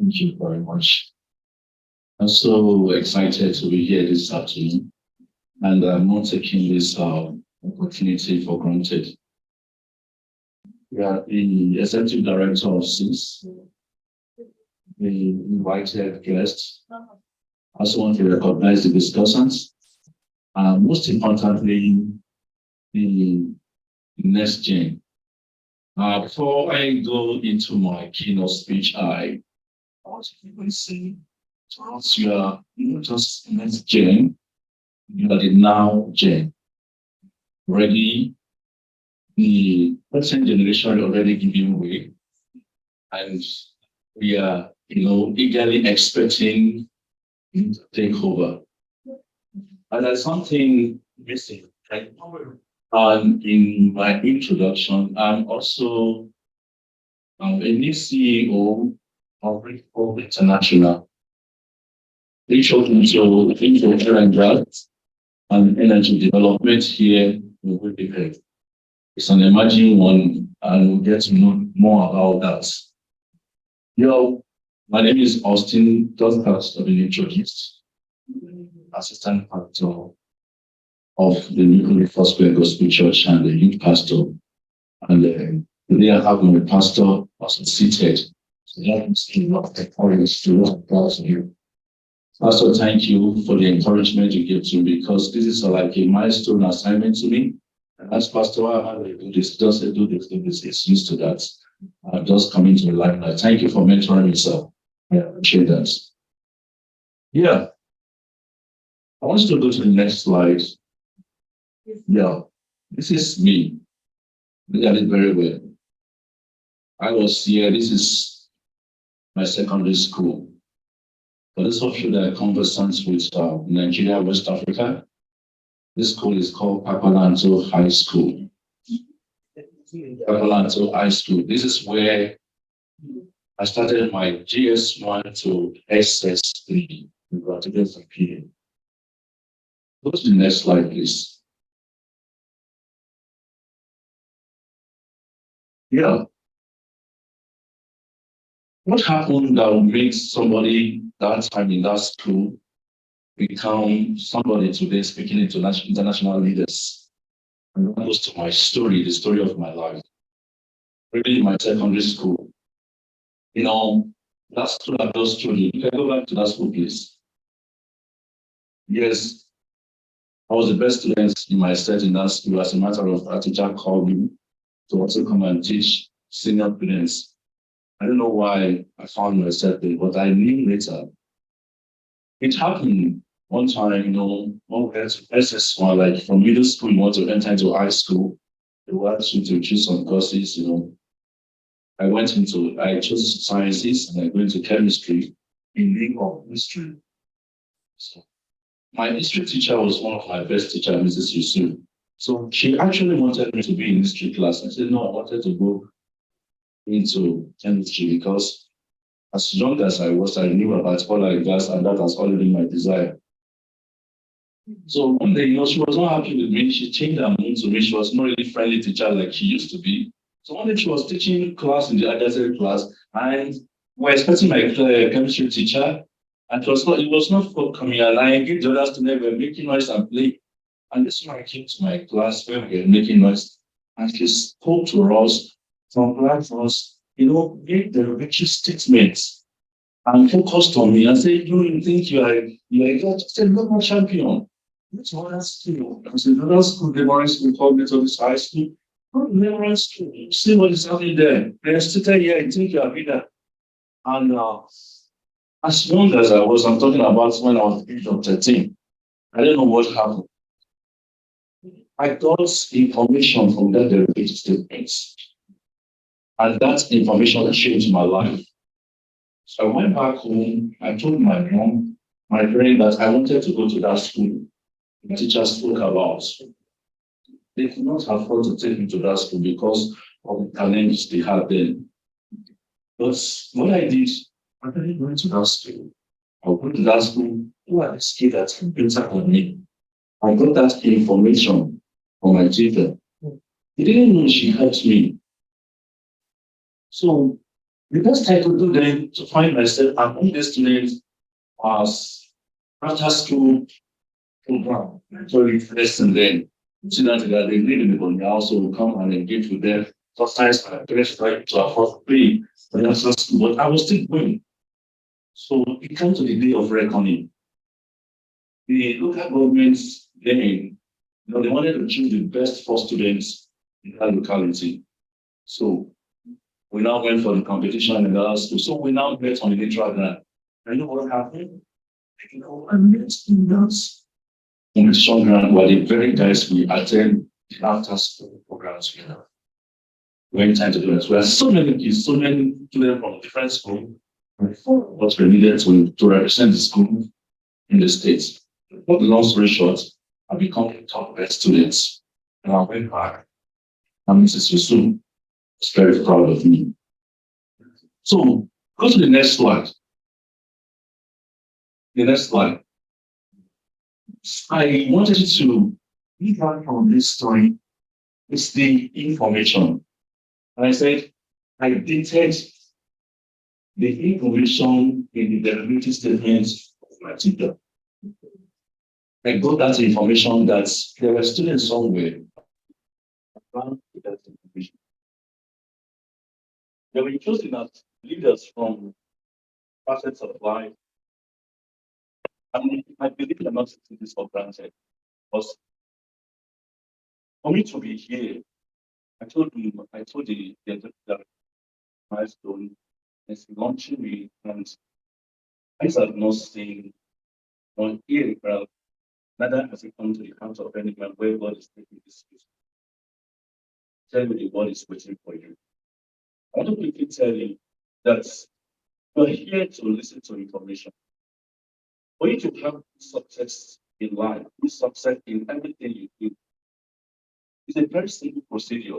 Thank you very much. I'm so excited to be here this afternoon, and I'm not taking this opportunity for granted. We are the executive director of SIS, the invited guests. I also want to recognize the discussants, and most importantly, the next gen. Before I go into my keynote speech, I want to even say to us, you are not just next gen, you are the now gen. Already, the present generation already giving way, and we are, eagerly expecting it to take over. And there's something missing. Right? And in my introduction, I'm also a new CEO of Rico International. Rico into oil and gas and energy development here in Winnipeg. It's an emerging one, and we'll get to know more about that. My name is Austin, just has been introduced, assistant pastor of the New Gospel Gospel Church and the youth pastor. And today I have my pastor also seated. So that is a lot of encouragement to what God you. Pastor, thank you for the encouragement you give to me, because this is like a milestone assignment to me. And as Pastor, how do I do this? Just do this, do this. It's used to that. I'm just coming to the limelight. Thank you for mentoring yourself. I appreciate that. Yeah. I want you to go to the next slide. Yeah. This is me. Look at it very well. I was here. This is my secondary school. For those of you that are conversant with Nigeria, West Africa, this school is called Papalanto High School. Papalanto High School. This is where I started my GS1 to SS3 in graduate from PA. Go to the next slide, please. Yeah. What happened that would make somebody that time in that school become somebody today speaking to international leaders? And that goes to my story, the story of my life. Really, my secondary school. That school I just told you. You can go back to that school, please. Yes, I was the best student in my set in that school. As a matter of fact, a teacher called me to also come and teach senior students. I don't know why I found myself there, but I knew later. It happened one time, when we went to SS1, like from middle school, you want to enter into high school. They want you to choose some courses, I chose sciences and I went to chemistry in lieu of history. So my history teacher was one of my best teachers, Mrs. Yusuf. So she actually wanted me to be in history class. I said, no, I wanted to go into chemistry because as young as I was, I knew about oil and gas, and that has always been my desire. So one day, she was not happy with me. She changed her mood to me. She was not really friendly teacher like she used to be. So one day she was teaching class in the adjacent class, and we were expecting my chemistry teacher, and it was not for coming, and I engaged the other students were making noise and play. And this one came to my class when we were making noise, and she spoke to us from us, made the richest statements and focused on me and said, you think you are a God? I said, look, my champion. Which one school? I said, another school, the morning school called me to this high school. Go to the school. See what is happening there. They are sitting here, I think you are leader. And as young as I was, I'm talking about when I was age of 13, I don't know what happened. I got information from that derivative statements. And that information changed my life. So I went back home. I told my mom, my friend, that I wanted to go to that school. The teacher spoke about. They could not afford to take me to that school because of the challenges they had then. But what I did, I didn't go to that school. I went to that school. Who are the skills that built up on me? I got that information from my teacher. He didn't know she helped me. So The best I could do then to find myself among the students was after school program. So it's lesson then. Students that they need in the also will come and engage with them. Sometimes my parents try to afford pay for the school, but I was still going. So it comes to the day of reckoning. The local governments then, they wanted to choose the best four students in that locality. So we now went for the competition in the last school. So we now met on the neutral ground. I know what happened. I met students on the strong ground were the very guys we attend the after school programs together. When time to do it. We have so many kids, so many students from different schools, what we needed to represent the school in the States. But the long story short, I become the top best students. And I went back, and Mrs. Yusuf was very proud of me. So go to the next slide. The next slide. I wanted to leave out from this story is the information. And I said, I dated the information in the delivery statements of my teacher. I got that information that there were students somewhere around that information. They were chosen as leaders from facets of life. I believe I'm not taking this for granted. Because for me to be here, I told the milestone is launching me, and I have not seen one here, well, neither has it come to the council of anyone where God is taking this issue. Tell you the word is waiting for you. I want to quickly tell you that you're here to listen to information. For you to have success in life, success in everything you do, it's a very simple procedure.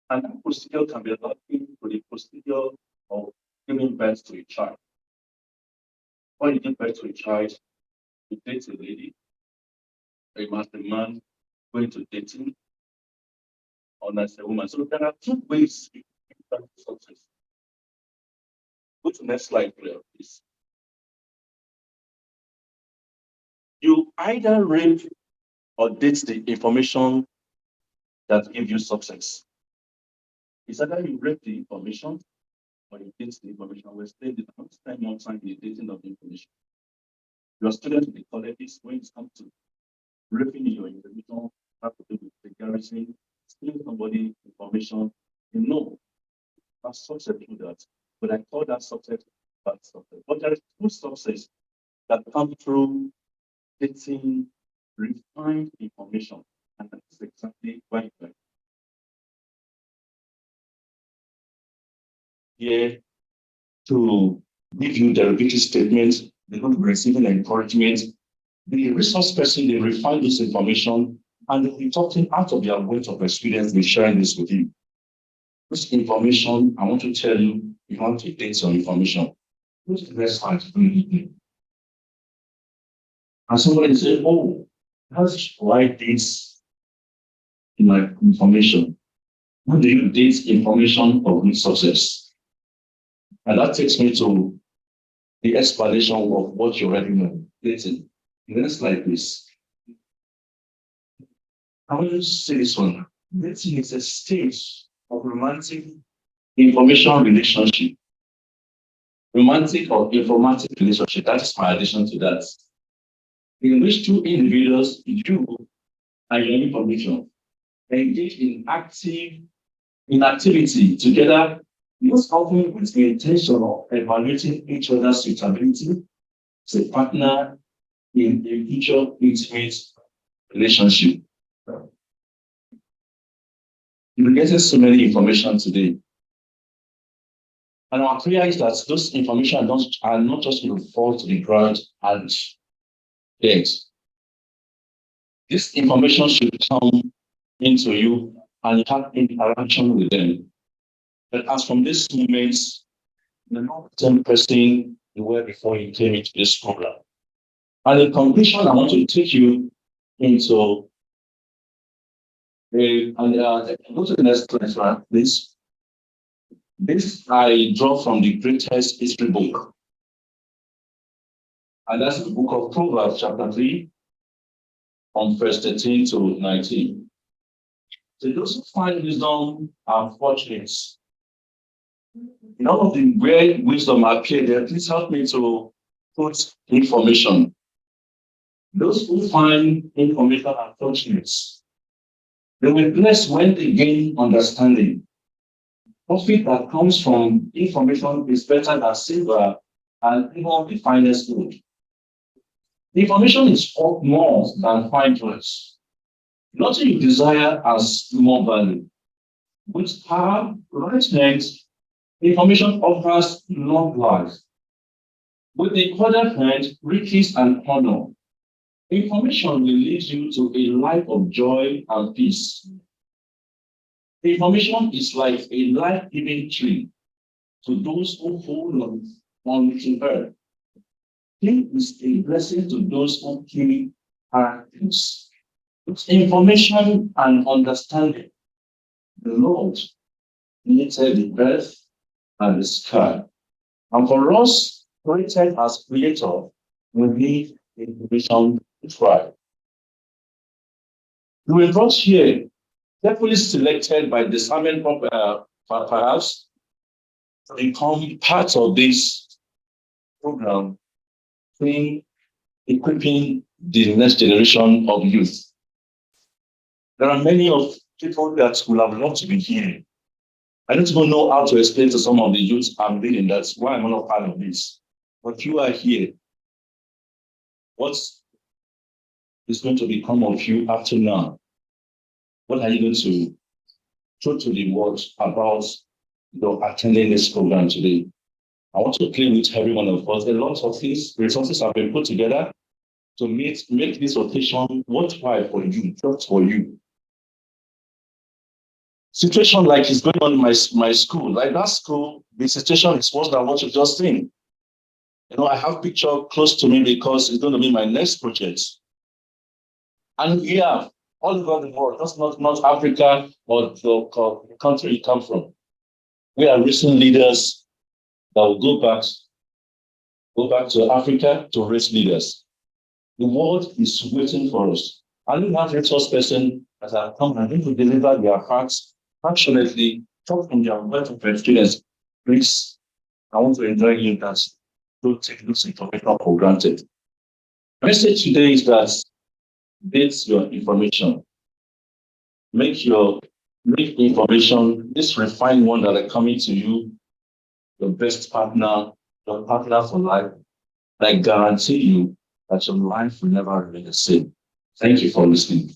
And that procedure can be likened to the procedure of giving birth to a child. When you give birth to a child, you date a lady, a master man going to dating, or as a woman. So there are two ways you can get success. Go to the next slide, please. You either rape or date the information that gives you success. It's either you rape the information or you date the information. We're saying that don't spend more time in the dating of the information. Your student in the colleges, when it comes to raping your information, have to do with the garrison, stealing somebody information, you know, that's success to that. But I call that success bad success. But there is good success that come through getting refined information. And that's exactly why I'm here to give you the repeated statements, they're going to be receiving encouragement. The resource person, they refine this information and they'll be talking out of their weight of experience in sharing this with you. This information, I want to tell you, you want to take some information. What's the best time to do it? And somebody say, oh, let's write this in my information. How do you date information of good success? And that takes me to the explanation of what you already know. Dating. The next slide, please. I want to say this one. Dating is a stage of romantic information relationship. Romantic or informative relationship. That is my addition to that. In which two individuals, you and your information, engage in activity together, most often with the intention of evaluating each other's suitability as a partner in a future intimate relationship. You're getting so many information today. And our prayer is that those information are not just going to fall to the ground and dead. This information should come into you and you have interaction with them. But as from this moment, you're not the same person you were before you came into this program. And in conclusion, I want to take you into go to the next slide, please. This I draw from the greatest history book, and that's the book of Proverbs, chapter 3, from verse 13 to 19. So those who find wisdom are fortunate. In all of the where wisdom appear there, please help me to put information. Those who find information are fortunate. They will be blessed when they gain understanding. Profit that comes from information is better than silver and even the finest gold. Information is more than fine jewels. Nothing you desire has more value. With power, rightness, information offers long life. With the other hand, riches and honor. Information will lead you to a life of joy and peace. Information is like a life-giving tree to those who hold on to her. It is a blessing to those who keep her peace. With information and understanding, the Lord created the earth and the sky. And for us, created as creator, we need information to thrive. We were brought here, carefully selected by discernment, perhaps, to become part of this program, equipping the next generation of youth. There are many of people that will have loved to be here. I don't even know how to explain to some of the youth I'm leading. That's why I'm not part of this. But you are here. What is going to become of you after now? What are you going to show to the world about your attending this program today? I want to play with every one of us. A lot of these resources have been put together to make this occasion worthwhile for you, just for you. Situation like is going on in my school, like that school, the situation is worse than what you just seen. I have picture close to me because it's going to be my next project. And yeah, all over the world, that's not Africa or the country you come from. We are raising leaders that will go back to Africa to raise leaders. The world is waiting for us. And we have resource person that have come and going to deliver their hearts passionately, talk from their wealth of experience. Please, I want to enjoy you that don't take this information for granted. The message today is that base your information. Make information, this refined one that are coming to you, your best partner, your partner for life. I guarantee you that your life will never remain the same. Thank you for listening.